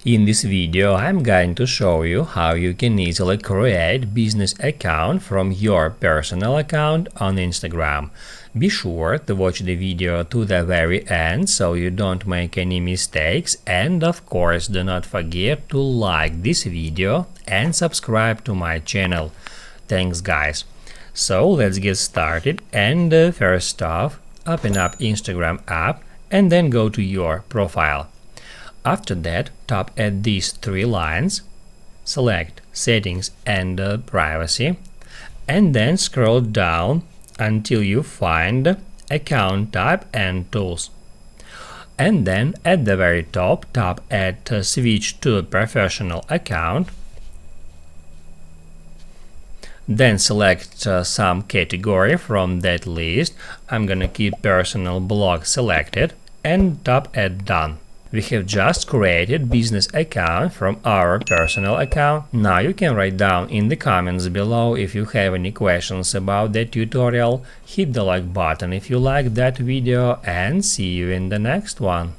In this video, I'm going to show you how you can easily create business account from your personal account on Instagram. Be sure to watch the video to the very end so you don't make any mistakes, and of course do not forget to like this video and subscribe to my channel. Thanks guys. So let's get started, and first off, open up Instagram app and then go to your profile. After that, tap at these three lines, select Settings and Privacy, and then scroll down until you find Account Type and Tools. And then at the very top, tap at Switch to Professional Account. Then select some category from that list. I'm gonna keep Personal Blog selected and tap at Done. We have just created business account from our personal account. Now you can write down in the comments below if you have any questions about that tutorial. Hit the like button if you like that video, and see you in the next one.